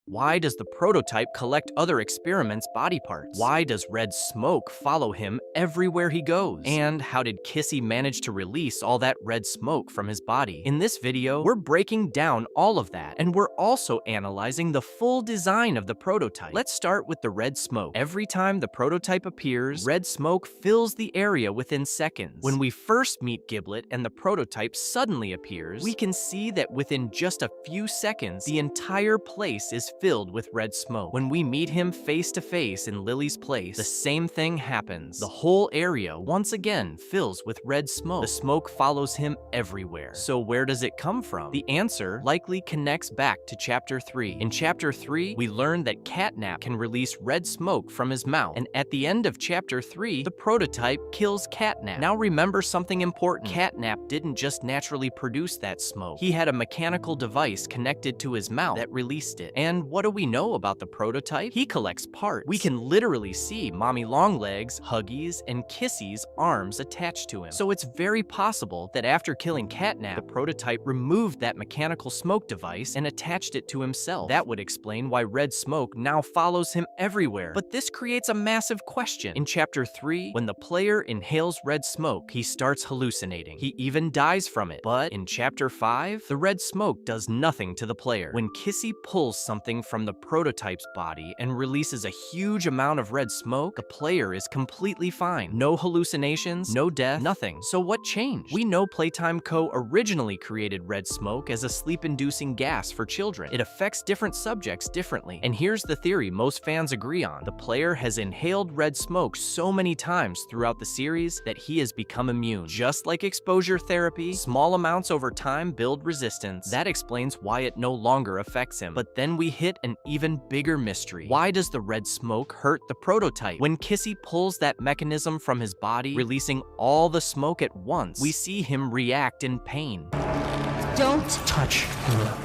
Why does the prototype collect other experiments' body parts? Why does red smoke follow him everywhere he goes? And how did Kissy manage to release all that red smoke from his body? In this video, we're breaking down all of that, and we're also analyzing the full design of the prototype. Let's start with the red smoke. Every time the prototype appears, red smoke fills the area within seconds. When we first meet Giblet and the prototype suddenly appears, we can see that within just a few seconds, the entire place is filled with red smoke. When we meet him face to face in Lily's place, the same thing happens. The whole area once again fills with red smoke. The smoke follows him everywhere. So where does it come from? The answer likely connects back to Chapter 3. In Chapter 3, we learn that Catnap can release red smoke from his mouth, and at the end of Chapter 3, the prototype kills Catnap. Now remember something important. Catnap didn't just naturally produce that smoke. He had a mechanical device connected to his mouth that released it. And what do we know about the prototype? He collects parts. We can literally see Mommy Longlegs, Huggies, and Kissy's arms attached to him. So it's very possible that after killing Catnap, the prototype removed that mechanical smoke device and attached it to himself. That would explain why red smoke now follows him everywhere. But this creates a massive question. In Chapter 3, when the player inhales red smoke, he starts hallucinating. He even dies from it. But in Chapter 5, the red smoke does nothing to the player. When Kissy pulls something from the prototype's body and releases a huge amount of red smoke, the player is completely fine. No hallucinations, no death, nothing. So what changed? We know Playtime Co. originally created red smoke as a sleep-inducing gas for children. It affects different subjects differently. And here's the theory most fans agree on. The player has inhaled red smoke so many times throughout the series that he has become immune. Just like exposure therapy, small amounts over time build resistance. That explains why it no longer affects him. But then we hit an even bigger mystery. Why does the red smoke hurt the prototype? When Kissy pulls that mechanism from his body, releasing all the smoke at once, we see him react in pain. Don't touch her.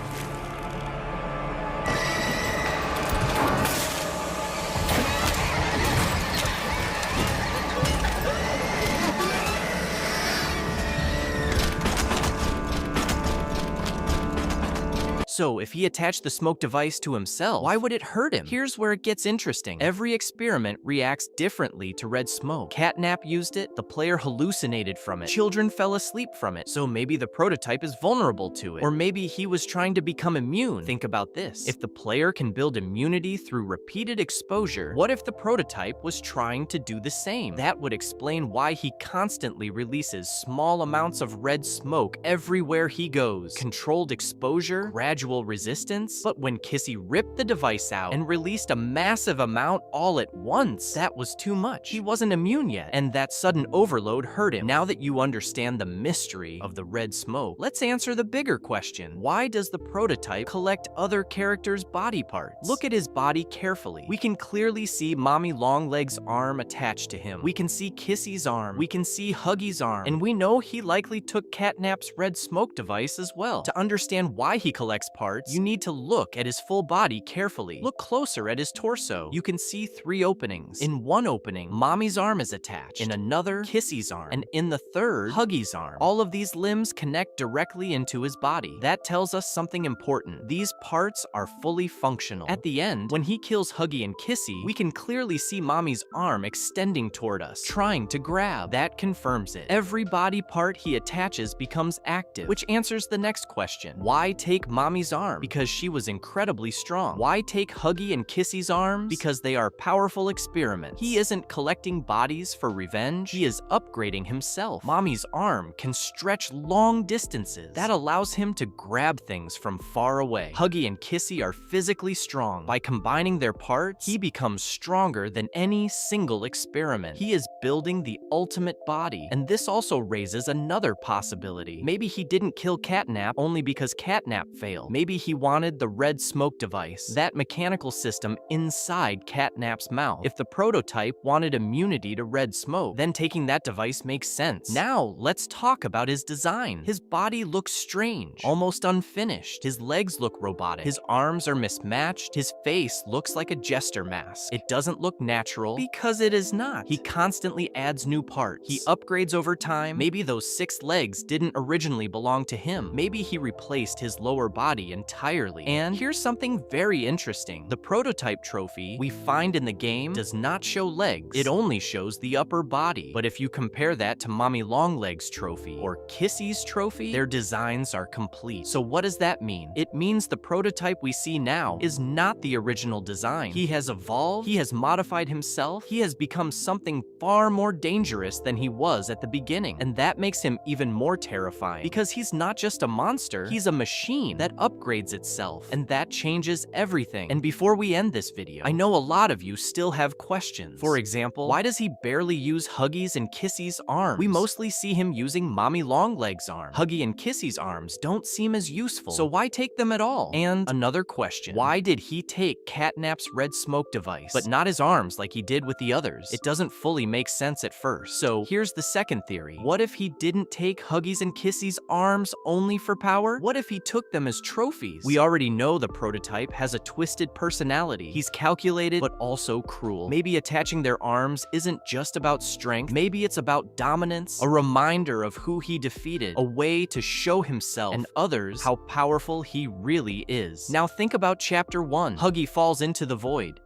So if he attached the smoke device to himself, why would it hurt him? Here's where it gets interesting. Every experiment reacts differently to red smoke. Catnap used it, the player hallucinated from it. Children fell asleep from it, so maybe the prototype is vulnerable to it. Or maybe he was trying to become immune. Think about this. If the player can build immunity through repeated exposure, what if the prototype was trying to do the same? That would explain why he constantly releases small amounts of red smoke everywhere he goes. Controlled exposure, gradual resistance, but when Kissy ripped the device out and released a massive amount all at once, that was too much. He wasn't immune yet, and that sudden overload hurt him. Now that you understand the mystery of the red smoke, let's answer the bigger question. Why does the prototype collect other characters' body parts? Look at his body carefully. We can clearly see Mommy Longlegs' arm attached to him. We can see Kissy's arm. We can see Huggy's arm. And we know he likely took Catnap's red smoke device as well. To understand why he collects parts, you need to look at his full body carefully. Look closer at his torso. You can see 3 openings. In one opening, Mommy's arm is attached. In another, Kissy's arm. And in the third, Huggy's arm. All of these limbs connect directly into his body. That tells us something important. These parts are fully functional. At the end, when he kills Huggy and Kissy, we can clearly see Mommy's arm extending toward us, trying to grab. That confirms it. Every body part he attaches becomes active, which answers the next question. Why take Mommy's arm? Because she was incredibly strong. Why take Huggy and Kissy's arms? Because they are powerful experiments. He isn't collecting bodies for revenge, he is upgrading himself. Mommy's arm can stretch long distances. That allows him to grab things from far away. Huggy and Kissy are physically strong. By combining their parts, he becomes stronger than any single experiment. He is building the ultimate body. And this also raises another possibility. Maybe he didn't kill Catnap only because Catnap failed. Maybe he wanted the red smoke device, that mechanical system inside Catnap's mouth. If the prototype wanted immunity to red smoke, then taking that device makes sense. Now, let's talk about his design. His body looks strange, almost unfinished. His legs look robotic. His arms are mismatched. His face looks like a jester mask. It doesn't look natural because it is not. He constantly adds new parts. He upgrades over time. Maybe those 6 legs didn't originally belong to him. Maybe he replaced his lower body body entirely. And here's something very interesting. The prototype trophy we find in the game does not show legs. It only shows the upper body. But if you compare that to Mommy Longlegs trophy or Kissy's trophy, their designs are complete. So what does that mean? It means the prototype we see now is not the original design. He has evolved, he has modified himself, he has become something far more dangerous than he was at the beginning. And that makes him even more terrifying because he's not just a monster, he's a machine that upgrades itself. And that changes everything. And before we end this video, I know a lot of you still have questions. For example, why does he barely use Huggy's and Kissy's arms? We mostly see him using Mommy Longlegs' arm. Huggy and Kissy's arms don't seem as useful, so why take them at all? And another question, why did he take Catnap's red smoke device, but not his arms like he did with the others? It doesn't fully make sense at first. So here's the second theory. What if he didn't take Huggy's and Kissy's arms only for power? What if he took them as trophies? We already know the prototype has a twisted personality. He's calculated, but also cruel. Maybe attaching their arms isn't just about strength. Maybe it's about dominance, a reminder of who he defeated, a way to show himself and others how powerful he really is. Now think about Chapter 1. Huggy falls into the void.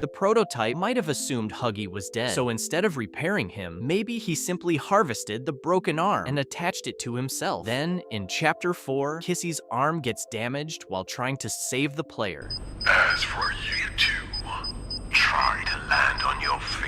The prototype might have assumed Huggy was dead, so instead of repairing him, maybe he simply harvested the broken arm and attached it to himself. Then, in Chapter 4, Kissy's arm gets damaged while trying to save the player. As for you two, try to land on your feet.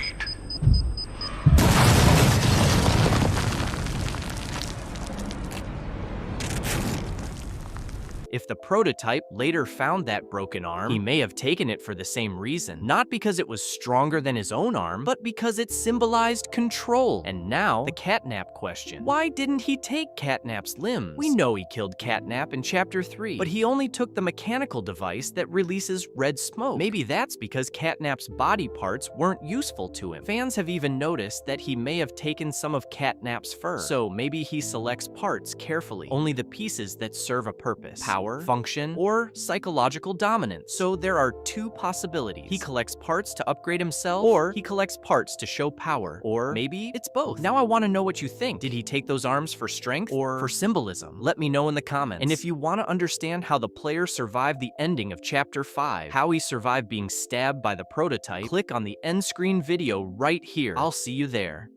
If the prototype later found that broken arm, he may have taken it for the same reason. Not because it was stronger than his own arm, but because it symbolized control. And now, the Catnap question. Why didn't he take Catnap's limbs? We know he killed Catnap in Chapter 3, but he only took the mechanical device that releases red smoke. Maybe that's because Catnap's body parts weren't useful to him. Fans have even noticed that he may have taken some of Catnap's fur. So maybe he selects parts carefully, only the pieces that serve a purpose. Power, function, or psychological dominance. So there are two possibilities. He collects parts to upgrade himself, or he collects parts to show power, or maybe it's both. Now I want to know what you think. Did he take those arms for strength or for symbolism? Let me know in the comments. And if you want to understand how the player survived the ending of Chapter 5, how he survived being stabbed by the prototype, click on the end screen video right here. I'll see you there.